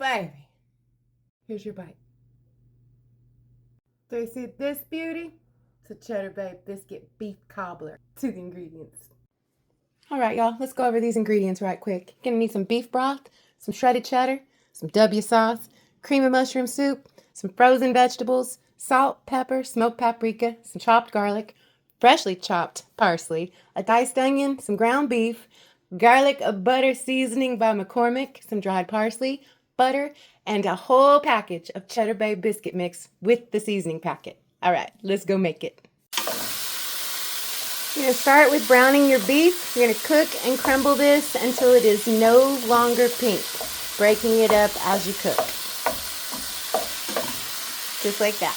baby. Here's your bite. Do you see this beauty? It's a Cheddar Bay Biscuit beef cobbler. To the ingredients. All right, y'all, let's go over these ingredients right quick. You're gonna need some beef broth, some shredded cheddar, some W sauce, cream of mushroom soup, some frozen vegetables, salt, pepper, smoked paprika, some chopped garlic, freshly chopped parsley, a diced onion, some ground beef, garlic butter seasoning by McCormick, some dried parsley, butter, and a whole package of Cheddar Bay biscuit mix with the seasoning packet. All right, let's go make it. You're going to start with browning your beef. You're going to cook and crumble this until it is no longer pink, breaking it up as you cook. Just like that.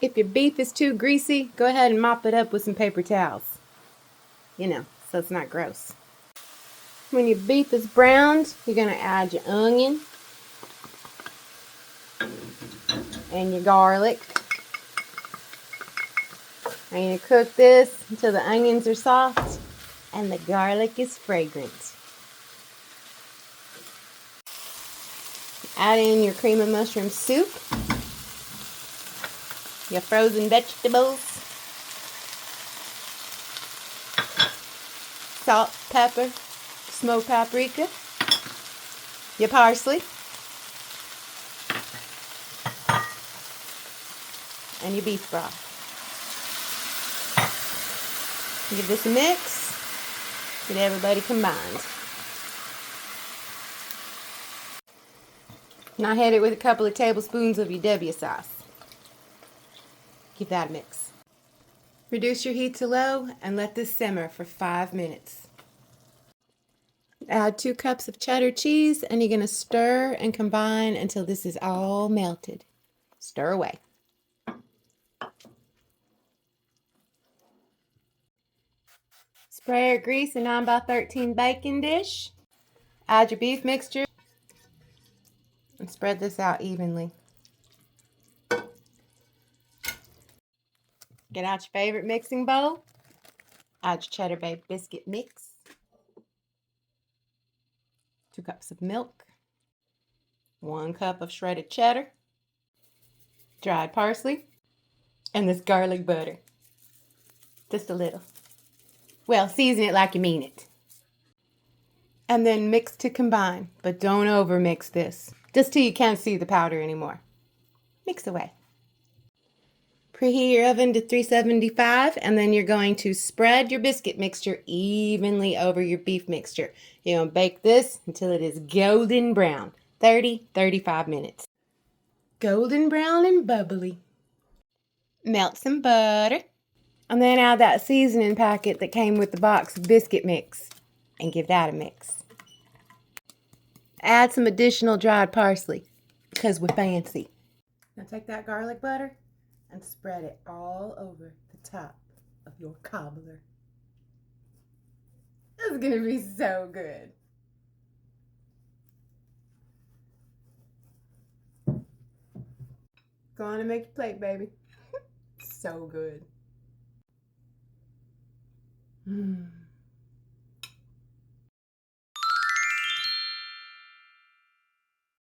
If your beef is too greasy, go ahead and mop it up with some paper towels. You know, so it's not gross. When your beef is browned, you're going to add your onion and your garlic. I'm going to cook this until the onions are soft and the garlic is fragrant. Add in your cream of mushroom soup, your frozen vegetables, salt, pepper, smoked paprika, your parsley, and your beef broth. Give this a mix. Get everybody combined. Now hit it with a couple of tablespoons of your W sauce. Give that a mix. Reduce your heat to low and let this simmer for 5 minutes. Add 2 cups of cheddar cheese and you're going to stir and combine until this is all melted. Stir away. Spray or grease a 9x13 baking dish. Add your beef mixture and spread this out evenly. Get out your favorite mixing bowl. Add your Cheddar Bay Biscuit mix. 2 cups of milk. 1 cup of shredded cheddar. Dried parsley. And this garlic butter. Just a little. Well, season it like you mean it. And then mix to combine, but don't over mix this. Just till you can't see the powder anymore. Mix away. Preheat your oven to 375 and then you're going to spread your biscuit mixture evenly over your beef mixture. You're going to bake this until it is golden brown. 30-35 minutes. Golden brown and bubbly. Melt some butter. And then add that seasoning packet that came with the box of biscuit mix and give that a mix. Add some additional dried parsley because we're fancy. Now take that garlic butter and spread it all over the top of your cobbler. This is gonna be so good. Go on and make your plate, baby. So good.